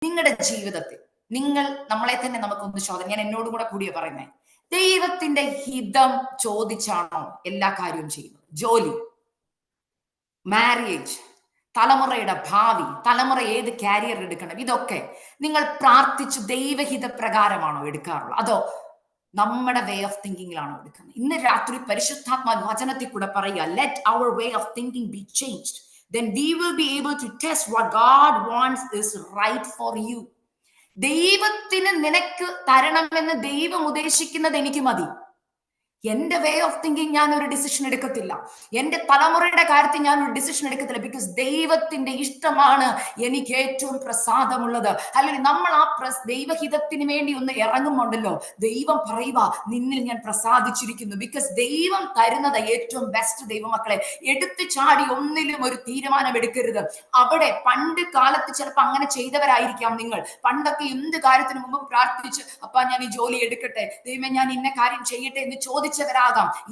നിങ്ങളുടെ ജീവിതത്തിൽ നമ്മളെ തന്നെ നമുക്കൊന്ന് ചോദന, ഞാൻ എന്നോടും കൂടിയാ പറയുന്നത്, ദൈവത്തിന്റെ ഹിതം ചോദിച്ചാണോ എല്ലാ കാര്യവും ചെയ്യുന്നത്? ജോലി, മാരേജ്, തലമുറയുടെ ഭാവി, തലമുറ ഏത് കാരിയർ എടുക്കണം, ഇതൊക്കെ നിങ്ങൾ പ്രാർത്ഥിച്ച് ദൈവഹിത പ്രകാരമാണോ എടുക്കാറുള്ളത്, അതോ നമ്മുടെ വേ ഓഫ് തിങ്കിങ്ങിലാണോ എടുക്കുന്നത്? ഇന്ന് രാത്രി പരിശുദ്ധാത്മാ വചനത്തിൽ കൂടെ പറയുക, let our way of thinking be changed, then we will be able to test what God wants is right for you. ദൈവത്തിന് നിനക്ക് തരണമെന്ന് ദൈവം ഉദ്ദേശിക്കുന്നത് എനിക്ക് മതി. എന്റെ വേ ഓഫ് തിങ്കിങ് ഞാൻ ഒരു ഡിസിഷൻ എടുക്കത്തില്ല. എന്റെ തലമുറയുടെ കാര്യത്തിൽ ഞാൻ ഒരു ഡിസിഷൻ എടുക്കത്തില്ല. ബിക്കോസ് ദൈവത്തിന്റെ ഇഷ്ടമാണ് എനിക്ക് ഏറ്റവും പ്രസാദമുള്ളത്. അല്ലെങ്കിൽ നമ്മൾ ആ ദൈവഹിതത്തിന് വേണ്ടി ഒന്ന് ഇറങ്ങുമ്പോണ്ടല്ലോ, ദൈവം പറയുക, നിന്നിൽ ഞാൻ പ്രസാദിച്ചിരിക്കുന്നു. ബിക്കോസ് ദൈവം തരുന്നത് ഏറ്റവും ബെസ്റ്റ്. ദൈവമക്കളെ, എടുത്തു ചാടി ഒന്നിലും ഒരു തീരുമാനം എടുക്കരുത്. അവിടെ പണ്ട് കാലത്ത് ചിലപ്പോൾ അങ്ങനെ ചെയ്തവരായിരിക്കാം നിങ്ങൾ. പണ്ടൊക്കെ എന്ത് കാര്യത്തിന് മുമ്പ് പ്രാർത്ഥിച്ച്, അപ്പാ ഞാൻ ഈ ജോലി എടുക്കട്ടെ, ദൈവമേ ഞാൻ ഇന്ന കാര്യം ചെയ്യട്ടെ എന്ന് ചോദിച്ചവരാകാം.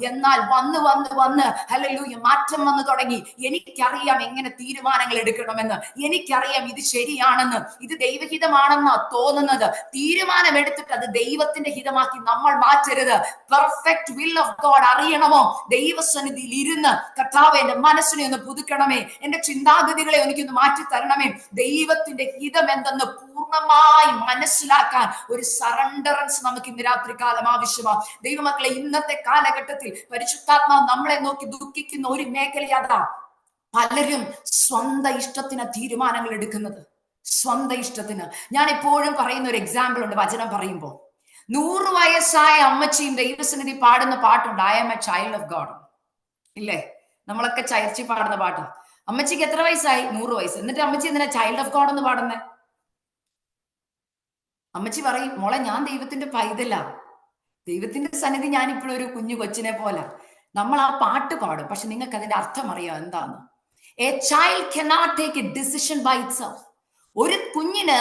എന്നാൽ വന്ന് വന്ന് വന്ന് ഹല്ലേലൂയ മാറ്റം വന്നു തുടങ്ങി. എനിക്കറിയാം എങ്ങനെ തീരുമാനങ്ങൾ എടുക്കണമെന്ന്, എനിക്കറിയാം ഇത് ശരിയാണെന്ന്, ഇത് ദൈവഹിതമാണെന്നാ തോന്നുന്നത്. തീരുമാനം എടുത്തിട്ട് അത് ദൈവത്തിന്റെ ഹിതമാക്കി നമ്മൾ മാറ്റരുത്. പെർഫെക്റ്റ് വിൽ ഓഫ് ഗോഡ് അറിയണമോ? ദൈവസന്നിധിയിൽ ഇരുന്ന്, കർത്താവേ എന്റെ മനസ്സിനെ ഒന്ന് പുതുക്കണമേ, എന്റെ ചിന്താഗതികളെ എനിക്കൊന്ന് മാറ്റി തരണമേ, ദൈവത്തിന്റെ ഹിതം എന്തെന്ന് പൂർണ്ണമായി മനസ്സിലാക്കാൻ ഒരു സറണ്ടറൻസ് നമുക്ക് ഇന്ന് രാത്രി കാലം ആവശ്യമാണ്. ദൈവമക്കളെ, ഇന്നത്തെ കാലഘട്ടത്തിൽ പരിശുദ്ധാത്മാവ് നമ്മളെ നോക്കി ദുഃഖിക്കുന്ന ഒരു മേഖലയാതാ. പലരും സ്വന്തം ഇഷ്ടത്തിന് തീരുമാനങ്ങൾ എടുക്കുന്നത്, സ്വന്തം ഇഷ്ടത്തിന്. ഞാൻ എപ്പോഴും പറയുന്ന ഒരു എക്സാമ്പിൾ ഉണ്ട് വചനം പറയുമ്പോൾ. 100 വയസ്സായ അമ്മച്ചിയും ദൈവസന്നിധി പാടുന്ന പാട്ടുണ്ട്, I am a child of God. ഇല്ലേ? നമ്മളൊക്കെ ചർച്ചിൽ പാടുന്ന പാട്ട്. അമ്മച്ചിക്ക് എത്ര വയസ്സായി? 100 വയസ്സ്. എന്നിട്ട് അമ്മച്ചി എന്തിനാ ചൈൽഡ് ഓഫ് ഗോഡ് എന്ന് പാടുന്നേ? അമ്മച്ചി പറയും, മോളെ ഞാൻ ദൈവത്തിന്റെ പൈതലാ, ദൈവത്തിന്റെ സന്നിധി ഞാൻ ഇപ്പോഴും ഒരു കുഞ്ഞു കൊച്ചിനെ പോലെ. നമ്മൾ ആ പാട്ട് പാടും, പക്ഷെ നിങ്ങൾക്ക് അതിന്റെ അർത്ഥം അറിയാം എന്താണ്? A child cannot take a decision by itself. ഒരു കുഞ്ഞിന്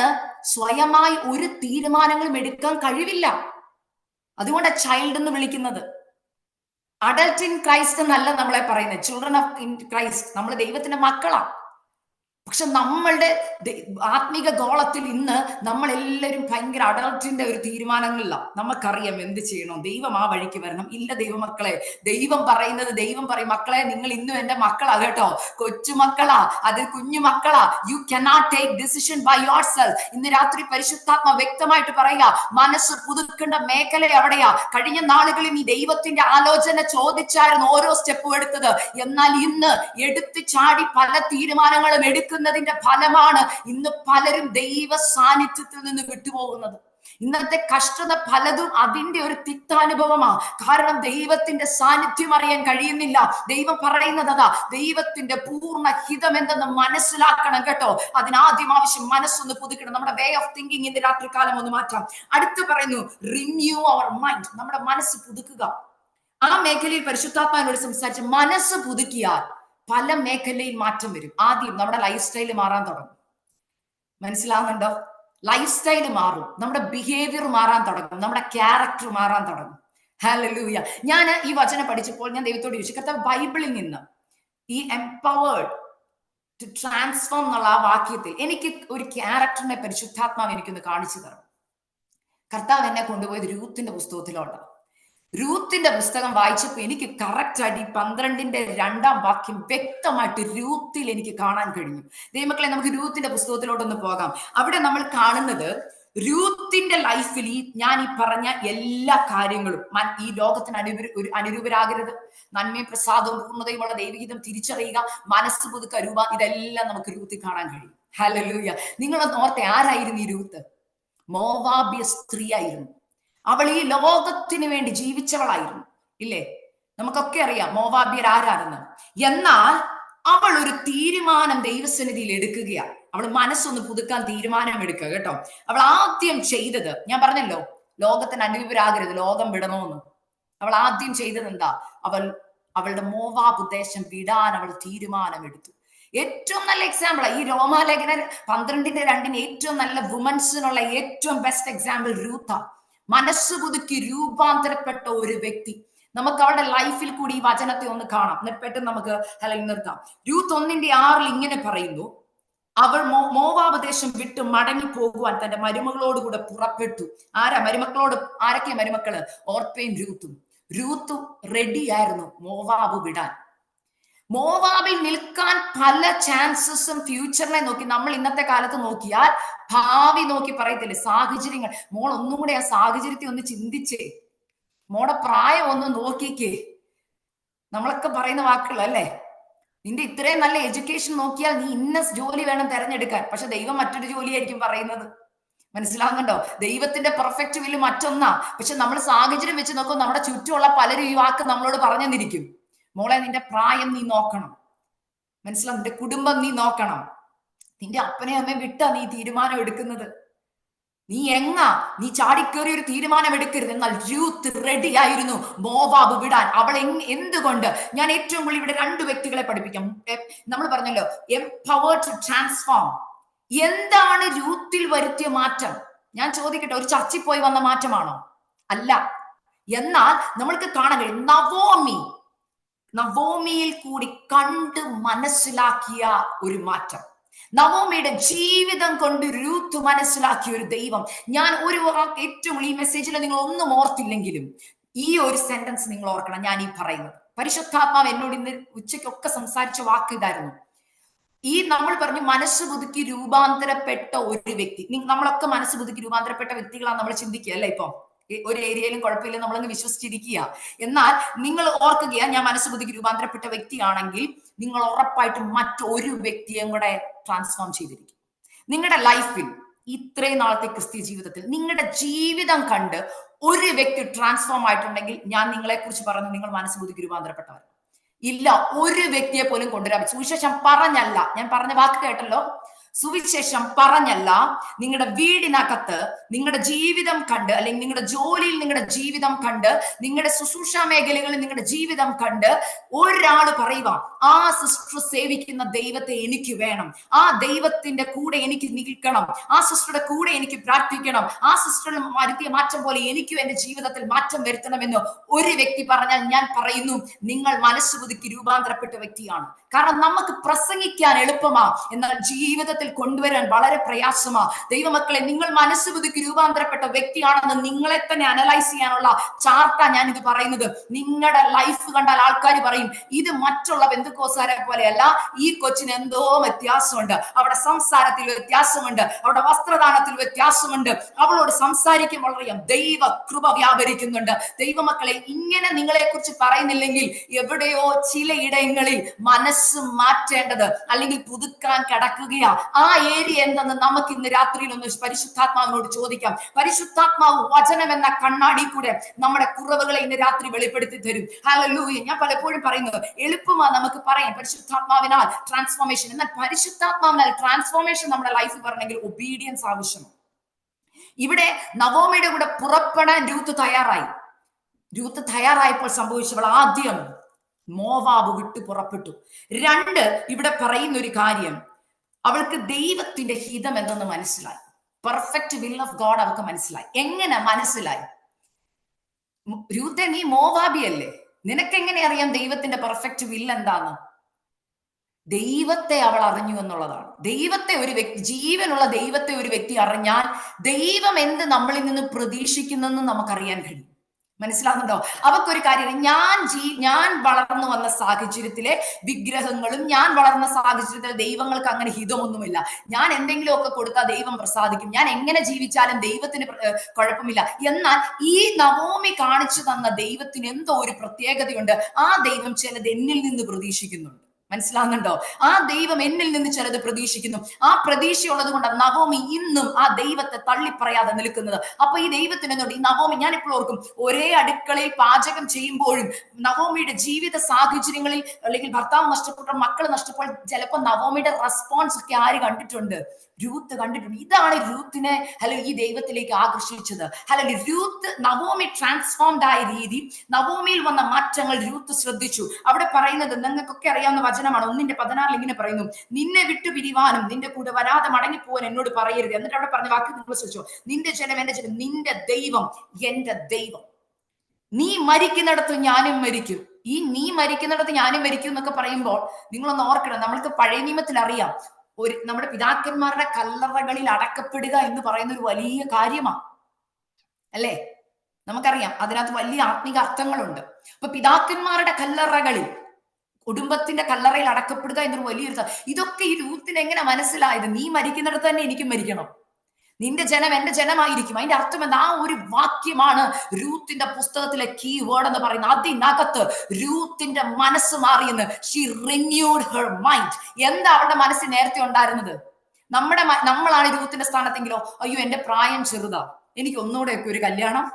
സ്വയമായി ഒരു തീരുമാനങ്ങളും എടുക്കാൻ കഴിവില്ല. അതുകൊണ്ട് ചൈൽഡ് എന്ന് വിളിക്കുന്നത്. അഡൽട്ട് ഇൻ ക്രൈസ്റ്റ് എന്നല്ല നമ്മളെ പറയുന്നത്, ചിൽഡ്രൻ ഓഫ് ഇൻ ക്രൈസ്റ്റ്. നമ്മൾ ദൈവത്തിന്റെ മക്കളാ. പക്ഷെ നമ്മളുടെ ആത്മീക ഗോളത്തിൽ ഇന്ന് നമ്മളെല്ലാവരും ഭയങ്കര അഡൽട്ടിന്റെ ഒരു തീരുമാനങ്ങളില്ല. നമുക്കറിയാം എന്ത് ചെയ്യണം, ദൈവം ആ വഴിക്ക് വരണം. ഇല്ല ദൈവമക്കളെ, ദൈവം പറയുന്നത്, ദൈവം പറയും, മക്കളെ നിങ്ങൾ ഇന്നും എന്റെ മക്കളാ കേട്ടോ, കൊച്ചുമക്കളാ, അത് കുഞ്ഞു മക്കളാ. You cannot take decision by yourself. ഇന്ന് രാത്രി പരിശുദ്ധാത്മ വ്യക്തമായിട്ട് പറയുക, മനസ്സ് പുതുക്കേണ്ട മേഖല എവിടെയാ? കഴിഞ്ഞ നാളുകളിൽ നീ ദൈവത്തിന്റെ ആലോചന ചോദിച്ചായിരുന്നു ഓരോ സ്റ്റെപ്പും എടുത്തത്. എന്നാൽ ഇന്ന് എടുത്തു ചാടി പല തീരുമാനങ്ങളും എടുക്കുന്നതിന്റെ ഫലമാണ് ഇന്ന് പലരും ദൈവ സാന്നിധ്യത്തിൽ നിന്ന് വിട്ടുപോകുന്നത്. ഇന്നത്തെ കഷ്ടത പലതും അതിന്റെ ഒരു തിക്താനുഭവമാണ്. കാരണം ദൈവത്തിന്റെ സാന്നിധ്യം അറിയാൻ കഴിയുന്നില്ല. ദൈവം പറയുന്നത് അതാ, ദൈവത്തിന്റെ പൂർണ്ണ ഹിതം എന്തെന്ന് മനസ്സിലാക്കണം കേട്ടോ. അതിനാദ്യം ആവശ്യം മനസ്സൊന്ന് പുതുക്കണം. നമ്മുടെ വേ ഓഫ് തിങ്കിങ് ഇന്ന് രാത്രികാലം ഒന്ന് മാറ്റാം. അടുത്ത് പറയുന്നു, റിന്യൂ അവർ മൈൻഡ്. നമ്മുടെ മനസ്സ് പുതുക്കുക. ആ മേഖലയിൽ പരിശുദ്ധാത്മാവിനോട് സംസാരിച്ച് മനസ്സ് പുതുക്കിയാൽ പല മേഖലയിൽ മാറ്റം വരും. ആദ്യം നമ്മുടെ ലൈഫ് സ്റ്റൈൽ മാറാൻ തുടങ്ങും. മനസ്സിലാവുന്നുണ്ടോ? ലൈഫ് സ്റ്റൈൽ മാറും, നമ്മുടെ ബിഹേവിയർ മാറാൻ തുടങ്ങും, നമ്മുടെ ക്യാരക്ടർ മാറാൻ തുടങ്ങും. ഹല്ലേലൂയ. ഞാൻ ഈ വചനം പഠിച്ചപ്പോൾ ഞാൻ ദൈവത്തോട് ചോദിച്ചു, കർത്താവ് ബൈബിളിൽ നിന്ന് ഈ എംപവേർഡ് ടു ട്രാൻസ്ഫോം എന്നുള്ള ആ വാക്യത്തിൽ എനിക്ക് ഒരു ക്യാരക്ടറിനെ പരിശുദ്ധാത്മാവ് എനിക്കൊന്ന് കാണിച്ചു തരണം. കർത്താവ് എന്നെ കൊണ്ടുപോയത് രൂത്തിന്റെ പുസ്തകത്തിലോട്ട്. രൂത്തിന്റെ പുസ്തകം വായിച്ചപ്പോൾ എനിക്ക് കറക്റ്റ് ആയിട്ട് 12:2 വാക്യം വ്യക്തമായിട്ട് രൂത്തിൽ എനിക്ക് കാണാൻ കഴിഞ്ഞു. ദൈവമക്കളെ, നമുക്ക് രൂത്തിന്റെ പുസ്തകത്തിലോട്ടൊന്ന് പോകാം. അവിടെ നമ്മൾ കാണുന്നത് രൂത്തിന്റെ ലൈഫിൽ ഞാൻ ഈ പറഞ്ഞ എല്ലാ കാര്യങ്ങളും, ഈ ലോകത്തിന് അനുരൂപരാകരുത്, നന്മയും പ്രസാദവും പൂർണ്ണതയുമുള്ള ദൈവഹിതം തിരിച്ചറിയുക, മനസ്സ് പുതുക്ക, രൂപ, ഇതെല്ലാം നമുക്ക് രൂത്തിൽ കാണാൻ കഴിയും. ഹല്ലേലൂയ. നിങ്ങളൊന്ന് ഓർത്തെ, ആരായിരുന്നു ഈ രൂത്ത്? മോവാബ്യ സ്ത്രീ ആയിരുന്നു. അവൾ ഈ ലോകത്തിന് വേണ്ടി ജീവിച്ചവളായിരുന്നു. ഇല്ലേ? നമുക്കൊക്കെ അറിയാം മോവാബ്യർ ആരാണെന്ന്. എന്നാൽ അവൾ ഒരു തീരുമാനം ദൈവസന്നിധിയിൽ എടുക്കുകയാണ്. അവൾ മനസ്സൊന്ന് പുതുക്കാൻ തീരുമാനം എടുക്കുക കേട്ടോ. അവൾ ആദ്യം ചെയ്തത്, ഞാൻ പറഞ്ഞല്ലോ ലോകത്തിന് അനുവിവരാകരുത്, ലോകം വിടണമെന്ന്. അവൾ ആദ്യം ചെയ്തത് എന്താ? അവളുടെ മോവാബ് ഉദ്ദേശം വിടാൻ അവൾ തീരുമാനം എടുത്തു. ഏറ്റവും നല്ല എക്സാമ്പിൾ ഈ റോമാലേഖന 12:2 ഏറ്റവും നല്ല വുമൻസിനുള്ള ഏറ്റവും ബെസ്റ്റ് എക്സാമ്പിൾ രൂത്ത. മനസ്സ് പുതുക്കി രൂപാന്തരപ്പെട്ട ഒരു വ്യക്തി. നമുക്ക് അവളുടെ ലൈഫിൽ കൂടി ഈ വചനത്തെ ഒന്ന് കാണാം. എന്നിട്ട് പെട്ടെന്ന് നമുക്ക് നിർത്താം. രൂത്ത് 1:6 ഇങ്ങനെ പറയുന്നു, അവൾ മോവാബ് ദേശം വിട്ട് മടങ്ങി പോകുവാൻ തന്റെ മരുമകളോടുകൂടെ പുറപ്പെട്ടു. മരുമക്കളോട് ആരൊക്കെയാ മരുമക്കള്? ഓർപ്പയും രൂത്തും. രൂത്തും റെഡിയായിരുന്നു മോവാബ് വിടാൻ. മോവാബിൽ നിൽക്കാൻ പല ചാൻസസും ഫ്യൂച്ചറിനെ നോക്കി നമ്മൾ ഇന്നത്തെ കാലത്ത് നോക്കിയാൽ ഭാവി നോക്കി പറയത്തില്ലേ, സാഹചര്യങ്ങൾ. മോൾ ഒന്നും കൂടെ ആ സാഹചര്യത്തെ ഒന്ന് ചിന്തിച്ചേ, മോടെ പ്രായം ഒന്ന് നോക്കിക്കേ. നമ്മളൊക്കെ പറയുന്ന വാക്കുകൾ അല്ലേ? നിന്റെ ഇത്രയും നല്ല എഡ്യൂക്കേഷൻ നോക്കിയാൽ നീ ഇന്ന ജോലി വേണം തെരഞ്ഞെടുക്കാൻ, പക്ഷെ ദൈവം മറ്റൊരു ജോലിയായിരിക്കും പറയുന്നത്. മനസ്സിലാകുന്നുണ്ടോ? ദൈവത്തിന്റെ പെർഫെക്റ്റ് വില്ല് മറ്റൊന്നാ, പക്ഷെ നമ്മൾ സാഹചര്യം വെച്ച് നോക്കും. നമ്മുടെ ചുറ്റുമുള്ള പലരും ഈ വാക്ക് നമ്മളോട് പറഞ്ഞെന്നിരിക്കും. മോളെ, നിന്റെ പ്രായം നീ നോക്കണം. മനസ്സിലാവും? നിന്റെ കുടുംബം നീ നോക്കണം. നിന്റെ അപ്പനെ അമ്മയും വിട്ടാ നീ തീരുമാനം എടുക്കുന്നത്. നീ നീ ചാടിക്കേറി ഒരു തീരുമാനം എടുക്കരുത്. എന്നാൽ രൂത്ത് റെഡി ആയിരുന്നു മോവാബ് വിടാൻ. അവൾ എന്തുകൊണ്ട്? ഞാൻ ഏറ്റവും കൂടുതൽ ഇവിടെ രണ്ട് വ്യക്തികളെ പഠിപ്പിക്കാം. നമ്മൾ പറഞ്ഞല്ലോ, എംപവേർഡ് ടു ട്രാൻസ്ഫോം. എന്താണ് രൂത്തിൽ വരുത്തിയ മാറ്റം? ഞാൻ ചോദിക്കട്ടെ, ഒരു ചർച്ചിൽ പോയി വന്ന മാറ്റമാണോ? അല്ല. എന്നാൽ നമ്മൾക്ക് കാണാൻ കഴിയും, നവോമിയിൽ കൂടി കണ്ട് മനസ്സിലാക്കിയ ഒരു മാറ്റം. നവോമിയുടെ ജീവിതം കൊണ്ട് രൂത്ത് മനസ്സിലാക്കിയ ഒരു ദൈവം. ഞാൻ ഒരു ഏറ്റവും ഈ മെസ്സേജിൽ നിങ്ങൾ ഒന്നും ഓർത്തില്ലെങ്കിലും ഈ ഒരു സെന്റൻസ് നിങ്ങൾ ഓർക്കണം. ഞാൻ ഈ പറയുന്നത്, പരിശുദ്ധാത്മാവ് എന്നോട് ഇന്ന് ഉച്ചയ്ക്കൊക്കെ സംസാരിച്ച വാക്ക് ഇതായിരുന്നു. ഈ നമ്മൾ പറഞ്ഞു മനസ്സ് പുതുക്കി രൂപാന്തരപ്പെട്ട ഒരു വ്യക്തി. നമ്മളൊക്കെ മനസ്സ് പുതുക്കി രൂപാന്തരപ്പെട്ട വ്യക്തികളാണ് നമ്മൾ ചിന്തിക്കുക അല്ലേ? ഇപ്പൊ ഒരു ഏരിയയിലും കുഴപ്പമില്ല, നമ്മളങ്ങ് വിശ്വസിച്ചിരിക്കുക. എന്നാൽ നിങ്ങൾ ഓർക്കുകയാ, ഞാൻ മനസ്സ് പുതുക്കി രൂപാന്തരപ്പെട്ട വ്യക്തിയാണെങ്കിൽ നിങ്ങൾ ഉറപ്പായിട്ടും മറ്റൊരു വ്യക്തിയും കൂടെ ട്രാൻസ്ഫോം ചെയ്തിരിക്കും. നിങ്ങളുടെ ലൈഫിൽ ഇത്രയും നാളത്തെ ക്രിസ്ത്യ ജീവിതത്തിൽ നിങ്ങളുടെ ജീവിതം കണ്ട് ഒരു വ്യക്തി ട്രാൻസ്ഫോം ആയിട്ടുണ്ടെങ്കിൽ ഞാൻ നിങ്ങളെ കുറിച്ച് പറഞ്ഞു, നിങ്ങൾ മനസ്സ് പുതുക്കി രൂപാന്തരപ്പെട്ടവർ. ഇല്ല, ഒരു വ്യക്തിയെ പോലും കൊണ്ടുവരാൻ. സുവിശേഷം പറഞ്ഞല്ല, ഞാൻ പറഞ്ഞ വാക്ക് കേട്ടല്ലോ, സുവിശേഷം പറഞ്ഞല്ല. നിങ്ങളുടെ വീടിനകത്ത് നിങ്ങളുടെ ജീവിതം കണ്ട്, അല്ലെങ്കിൽ നിങ്ങളുടെ ജോലിയിൽ നിങ്ങളുടെ ജീവിതം കണ്ട്, നിങ്ങളുടെ ശുശ്രൂഷ മേഖലകളിൽ നിങ്ങളുടെ ജീവിതം കണ്ട് ഒരാൾ പറയുക, ആ സിസ്റ്റർ സേവിക്കുന്ന ദൈവത്തെ എനിക്ക് വേണം, ആ ദൈവത്തിന്റെ കൂടെ എനിക്ക് നിൽക്കണം, ആ സിസ്റ്ററുടെ കൂടെ എനിക്ക് പ്രാർത്ഥിക്കണം, ആ സിസ്റ്ററിൽ വരുത്തിയ മാറ്റം പോലെ എനിക്കും എന്റെ ജീവിതത്തിൽ മാറ്റം വരുത്തണമെന്ന് ഒരു വ്യക്തി പറഞ്ഞാൽ ഞാൻ പറയുന്നു, നിങ്ങൾ മനസ്സ് പുതുക്കി രൂപാന്തരപ്പെട്ട വ്യക്തിയാണ്. കാരണം നമുക്ക് പ്രസംഗിക്കാൻ എളുപ്പമാ, എന്നാൽ ജീവിതത്തിൽ കൊണ്ടുവരാൻ വളരെ പ്രയാസമാ. ദൈവമക്കളെ, നിങ്ങൾ മനസ്സ് പുതുക്കി രൂപാന്തരപ്പെട്ട വ്യക്തിയാണെന്ന് നിങ്ങളെ തന്നെ അനലൈസ് ചെയ്യാനുള്ള ചാർട്ടാ ഞാൻ ഇത് പറയുന്നത്. നിങ്ങളുടെ ലൈഫ് കണ്ടാൽ ആൾക്കാർ പറയും, ഇത് മറ്റുള്ള ബന്ധുക്കോസാരെ പോലെയല്ല, ഈ കൊച്ചിന് എന്തോ വ്യത്യാസമുണ്ട്, അവിടെ സംസാരത്തിൽ വ്യത്യാസമുണ്ട്, അവിടെ വസ്ത്രദാനത്തിൽ വ്യത്യാസമുണ്ട്, അവളോട് സംസാരിക്കുമ്പോൾ അറിയാം ദൈവ കൃപ വ്യാപരിക്കുന്നുണ്ട്. ദൈവമക്കളെ, ഇങ്ങനെ നിങ്ങളെ കുറിച്ച് പറയുന്നില്ലെങ്കിൽ എവിടെയോ ചിലയിടങ്ങളിൽ മനസ്സ് മാറ്റേണ്ടത് അല്ലെങ്കിൽ പുതുക്കാൻ കിടക്കുകയാ. ആ ഏരിയ എന്തെന്ന് നമുക്ക് ഇന്ന് രാത്രിയിൽ ഒന്ന് പരിശുദ്ധാത്മാവിനോട് ചോദിക്കാം. പരിശുദ്ധാത്മാവ് വചനം എന്ന കണ്ണാടി കൂടെ നമ്മുടെ കുറവുകളെ ഇന്ന് രാത്രി വെളിപ്പെടുത്തി തരും. ഹല്ലേലൂയ. ഞാൻ പലപ്പോഴും പറയുന്നത്, എളുപ്പമാണ് നമുക്ക് പറയാം പരിശുദ്ധാത്മാവിനാൽ ട്രാൻസ്ഫോർമേഷൻ. എന്നാൽ പരിശുദ്ധാത്മാവിനാൽ ട്രാൻസ്ഫോർമേഷൻ നമ്മുടെ ലൈഫിൽ വരണമെങ്കിൽ ഒബീഡിയൻസ് ആവശ്യമാണ്. ഇവിടെ നവോമിയുടെ കൂടെ പുറപ്പെടാൻ രൂത്ത് തയ്യാറായി. രൂത്ത് തയ്യാറായപ്പോൾ സംഭവിച്ചവൾ ആദ്യം മോവാബ് വിട്ടു പുറപ്പെട്ടു. രണ്ട്, ഇവിടെ പറയുന്ന ഒരു കാര്യം, അവൾക്ക് ദൈവത്തിന്റെ ഹിതം എന്തെന്ന് മനസ്സിലായി. പെർഫെക്റ്റ് വിൽ ഓഫ് ഗോഡ് അവൾക്ക് മനസ്സിലായി. എങ്ങനെ മനസ്സിലായി? രൂത്തെ, നീ മോവാബിയല്ലേ, നിനക്കെങ്ങനെ അറിയാം ദൈവത്തിന്റെ പെർഫെക്റ്റ് വിൽ എന്താന്ന്? ദൈവത്തെ അവൾ അറിഞ്ഞു എന്നുള്ളതാണ്. ദൈവത്തെ ഒരു വ്യക്തി, ജീവനുള്ള ദൈവത്തെ ഒരു വ്യക്തി അറിഞ്ഞാൽ ദൈവം എന്ത് നമ്മളിൽ നിന്ന് പ്രതീക്ഷിക്കുന്നെന്ന് നമുക്കറിയാൻ കഴിയും. മനസ്സിലാകുന്നുണ്ടോ? അവക്കൊരു കാര്യം, ഞാൻ വളർന്നു വന്ന സാഹചര്യത്തിലെ വിഗ്രഹങ്ങളും ഞാൻ വളർന്ന സാഹചര്യത്തിലെ ദൈവങ്ങൾക്ക് അങ്ങനെ ഹിതമൊന്നുമില്ല. ഞാൻ എന്തെങ്കിലുമൊക്കെ കൊടുത്താൽ ദൈവം പ്രസാദിക്കും, ഞാൻ എങ്ങനെ ജീവിച്ചാലും ദൈവത്തിന് കുഴപ്പമില്ല. എന്നാൽ ഈ നവോമി കാണിച്ചു തന്ന ദൈവത്തിന് എന്തോ ഒരു പ്രത്യേകതയുണ്ട്. ആ ദൈവം ചിലത് എന്നിൽ നിന്ന് പ്രതീക്ഷിക്കുന്നുണ്ട്. മനസ്സിലാകുന്നുണ്ടോ? ആ ദൈവം എന്നിൽ നിന്ന് ചിലത് പ്രതീക്ഷിക്കുന്നു. ആ പ്രതീക്ഷയുള്ളത് കൊണ്ട് നവോമി ഇന്നും ആ ദൈവത്തെ തള്ളിപ്പറയാതെ നിൽക്കുന്നത്. അപ്പൊ ഈ ദൈവത്തിന് എന്നോട് ഈ നവോമി, ഞാൻ ഇപ്പോൾ ഓർക്കും, ഒരേ അടുക്കളയിൽ പാചകം ചെയ്യുമ്പോഴും നവോമിയുടെ ജീവിത സാഹചര്യങ്ങളിൽ, അല്ലെങ്കിൽ ഭർത്താവ് നഷ്ടപ്പെട്ട, മക്കൾ നഷ്ടപ്പോൾ ചിലപ്പോൾ നവോമിയുടെ റെസ്പോൺസ് ഒക്കെ ആര് കണ്ടിട്ടുണ്ട്? രൂത്ത് കണ്ടിട്ടുണ്ട്. ഇതാണ് രൂത്തിനെ ഈ ദൈവത്തിലേക്ക് ആകർഷിച്ചത്. രൂത്ത്, നവോമി ട്രാൻസ്ഫോംഡ് ആയ രീതി, നവോമിയിൽ വന്ന മാറ്റങ്ങൾ രൂത്ത് ശ്രദ്ധിച്ചു. അവിടെ പറയുന്നത് നിങ്ങൾക്കൊക്കെ അറിയാവുന്ന വചനമാണ്. 1:16 ഇങ്ങനെ പറയുന്നു, നിന്നെ വിട്ടു പിരിവാനും നിന്റെ കൂടെ വരാതെ മടങ്ങിപ്പോവാൻ എന്നോട് പറയരുത്. എന്നിട്ട് അവിടെ പറഞ്ഞ വാക്ക് നിങ്ങൾ ശ്രദ്ധിച്ചോ, നിന്റെ ജനം എന്റെ ജനം, നിന്റെ ദൈവം എന്റെ ദൈവം. നീ മരിക്കുന്നിടത്ത് ഞാനും മരിക്കും. ഈ നീ മരിക്കുന്നിടത്ത് ഞാനും മരിക്കും എന്നൊക്കെ പറയുമ്പോൾ നിങ്ങളൊന്ന് ഓർക്കണം, നമ്മൾക്ക് പഴയ നിയമത്തിൽ അറിയാം, നമ്മുടെ പിതാക്കന്മാരുടെ കല്ലറകളിൽ അടക്കപ്പെടുക എന്ന് പറയുന്ന ഒരു വലിയ കാര്യമാണ്, അല്ലേ? നമുക്കറിയാം അതിനകത്ത് വലിയ ആത്മീക അർത്ഥങ്ങളുണ്ട്. അപ്പൊ പിതാക്കന്മാരുടെ കല്ലറകളിൽ, കുടുംബത്തിന്റെ കല്ലറയിൽ അടക്കപ്പെടുക എന്നൊരു വലിയൊരു ഇതൊക്കെ ഈ രൂത്തിന് എങ്ങനെ മനസ്സിലായത്? നീ മരിക്കുന്നിടത്ത് തന്നെ എനിക്കും മരിക്കണം, നിന്റെ ജനം എന്റെ ജനമായിരിക്കും. അതിന്റെ അർത്ഥം എന്താ? ആ ഒരു വാക്യമാണ് രൂത്തിന്റെ പുസ്തകത്തിലെ കീ വേർഡ് എന്ന് പറയുന്നത്. അതിനകത്ത് രൂത്തിന്റെ മനസ്സ് മാറിയെന്ന്. She renewed her mind. എന്താ അവളുടെ മനസ്സിൽ നേരത്തെ ഉണ്ടായിരുന്നത്? നമ്മളാണ് രൂത്തിന്റെ സ്ഥാനത്തെങ്കിലോ, അയ്യോ എന്റെ പ്രായം ചെറുതാ, എനിക്ക് ഒന്നുകൂടെയൊക്കെ ഒരു കല്യാണം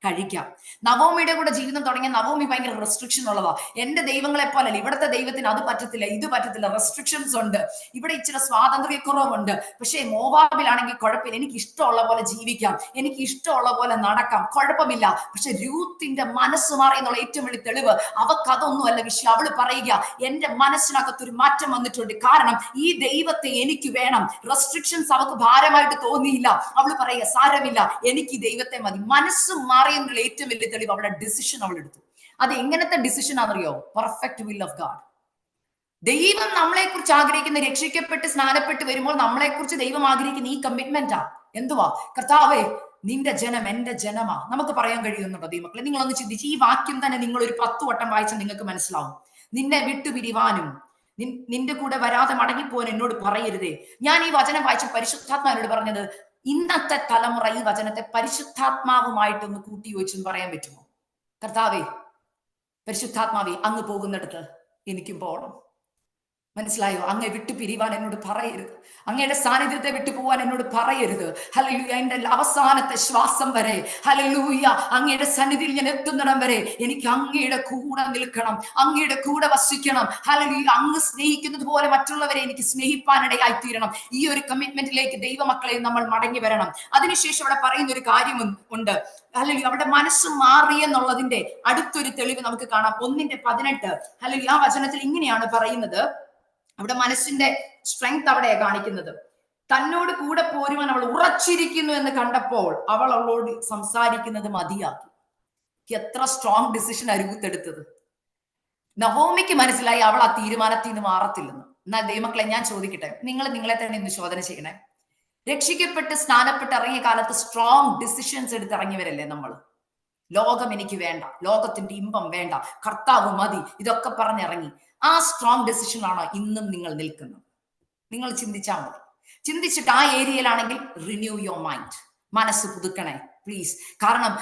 കഴിക്കാം. നവോമിയുടെ കൂടെ ജീവിതം തുടങ്ങിയ നവോമി ഭയങ്കര റെസ്ട്രിക്ഷൻ ഉള്ളതാ. എന്റെ ദൈവങ്ങളെ പോലല്ല, ഇവിടുത്തെ ദൈവത്തിന് അത് പറ്റത്തില്ല, ഇത് പറ്റത്തില്ല, റെസ്ട്രിക്ഷൻസ് ഉണ്ട്, ഇവിടെ ഇച്ചിരി സ്വാതന്ത്ര്യക്കുറവുണ്ട്. പക്ഷേ മോവാബിലാണെങ്കിൽ കുഴപ്പമില്ല, എനിക്ക് ഇഷ്ടമുള്ള പോലെ ജീവിക്കാം, എനിക്ക് ഇഷ്ടമുള്ള പോലെ നടക്കാം, കുഴപ്പമില്ല. പക്ഷെ രൂത്തിന്റെ മനസ്സ് മാറി എന്നുള്ള ഏറ്റവും വലിയ തെളിവ് അവക്ക് അതൊന്നുമല്ല വിഷയം. അവള് പറയുക, എന്റെ മനസ്സിനകത്തൊരു മാറ്റം വന്നിട്ടുണ്ട്, കാരണം ഈ ദൈവത്തെ എനിക്ക് വേണം. റെസ്ട്രിക്ഷൻസ് അവക്ക് ഭാരമായിട്ട് തോന്നിയില്ല. അവള് പറയുക, സാരമില്ല, എനിക്ക് ഈ ദൈവത്തെ മതി. മനസ്സ് മാറി എന്നുള്ള ഏറ്റവും വലിയ തെളിവ് അവളുടെ ഡിസിഷൻ അവൾ എടുത്തു. അത് എങ്ങനത്തെ ഡിസിഷൻ ആണെന്നറിയോ? Perfect will of God. ദൈവം നമ്മളെ കുറിച്ച് ആഗ്രഹിക്കുന്ന, രക്ഷിക്കപ്പെട്ട് സ്നാനപ്പെട്ട് വരുമ്പോൾ നമ്മളെ കുറിച്ച് ദൈവം ആഗ്രഹിക്കുന്ന ഈ കമ്മിറ്റ്മെന്റാ. എന്തുവാ? കർത്താവേ, നിന്റെ ജനം എന്റെ ജനമാ. നമുക്ക് പറയാൻ കഴിയുന്നുണ്ടോ ദൈവമക്കളെ? നിങ്ങളൊന്ന് ചിന്തിച്ച് ഈ വാക്യം തന്നെ നിങ്ങൾ ഒരു 10 വട്ടം വായിച്ചാൽ നിങ്ങൾക്ക് മനസ്സിലാവും. നിന്നെ വിട്ടുപിരിവാനും നിന്റെ കൂടെ വരാതെ മടങ്ങിപ്പോവാൻ എന്നോട് പറയരുതേ. ഞാൻ ഈ വചനം വായിച്ച പരിശുദ്ധാത്മാവിനോട് പറഞ്ഞത്, ഇന്നത്തെ തലമുറ ഈ വചനത്തെ പരിശുദ്ധാത്മാവുമായിട്ടൊന്ന് കൂട്ടി യോജിച്ചെന്ന് പറയാൻ പറ്റുമോ? കർത്താവേ, പരിശുദ്ധാത്മാവേ, അങ്ങ് പോകുന്നിടത്ത് എനിക്കും പോകണം. മനസ്സിലായോ? അങ്ങേ വിട്ടു പിരിവാൻ എന്നോട് പറയരുത്, അങ്ങയുടെ സാന്നിധ്യത്തെ വിട്ടു പോവാൻ എന്നോട് പറയരുത്. ഹല്ലേലൂയ, എന്റെ അവസാനത്തെ ശ്വാസം വരെ, ഹല്ലേലൂയ, അങ്ങയുടെ സന്നിധിയിൽ ഞാൻ എത്തുന്നിടം വരെ എനിക്ക് അങ്ങയുടെ കൂടെ നിൽക്കണം, അങ്ങയുടെ കൂടെ വസിക്കണം. ഹല്ലേലൂയ, അങ്ങ് സ്നേഹിക്കുന്നത് പോലെ മറ്റുള്ളവരെ എനിക്ക് സ്നേഹിപ്പാനിടയായി തീരണം. ഈ ഒരു കമ്മിറ്റ്മെന്റിലേക്ക് ദൈവമക്കളെ നമ്മൾ മടങ്ങി വരണം. അതിനുശേഷം അവിടെ പറയുന്ന ഒരു കാര്യം ഉണ്ട്. ഹല്ലേലൂയ, അവിടെ മനസ്സ് മാറി എന്നുള്ളതിന്റെ അടുത്തൊരു തെളിവ് നമുക്ക് കാണാം. 1:18. ഹല്ലേലൂയ, ആ വചനത്തിൽ ഇങ്ങനെയാണ് പറയുന്നത്. അവിടെ മനസ്സിന്റെ സ്ട്രെങ്ത് അവിടെയാണ് കാണിക്കുന്നത്. തന്നോട് കൂടെ പോരുവാൻ അവൾ ഉറച്ചിരിക്കുന്നു എന്ന് കണ്ടപ്പോൾ അവൾ അവളോട് സംസാരിക്കുന്നത് മതിയാക്കി. എത്ര സ്ട്രോങ് ഡിസിഷൻ രൂത്ത്. നവോമിക്ക് മനസ്സിലായി അവൾ ആ തീരുമാനത്തിൽ നിന്ന് മാറത്തില്ലെന്ന്. എന്നാൽ ദൈവമക്കളെ, ഞാൻ ചോദിക്കട്ടെ, നിങ്ങളെ തന്നെ ഇന്ന് ശോധന ചെയ്യണേ. രക്ഷിക്കപ്പെട്ട് സ്നാനപ്പെട്ട് ഇറങ്ങിയ കാലത്ത് സ്ട്രോങ് ഡിസിഷൻസ് എടുത്ത് ഇറങ്ങിയവരല്ലേ നമ്മൾ? ലോകം എനിക്ക് വേണ്ട, ലോകത്തിന്റെ ഇമ്പം വേണ്ട, കർത്താവ് മതി, ഇതൊക്കെ പറഞ്ഞിറങ്ങി. ആ സ്ട്രോങ് ഡിസിഷനാണോ ഇന്നും നിങ്ങൾ നിൽക്കുന്നത്? നിങ്ങൾ ചിന്തിച്ചാൽ മതി. ചിന്തിച്ചിട്ട് ആ ഏരിയയിലാണെങ്കിൽ റിന്യൂ യുവർ മൈൻഡ്, മനസ്സ് പുതുക്കണേ പ്ലീസ്. കാരണം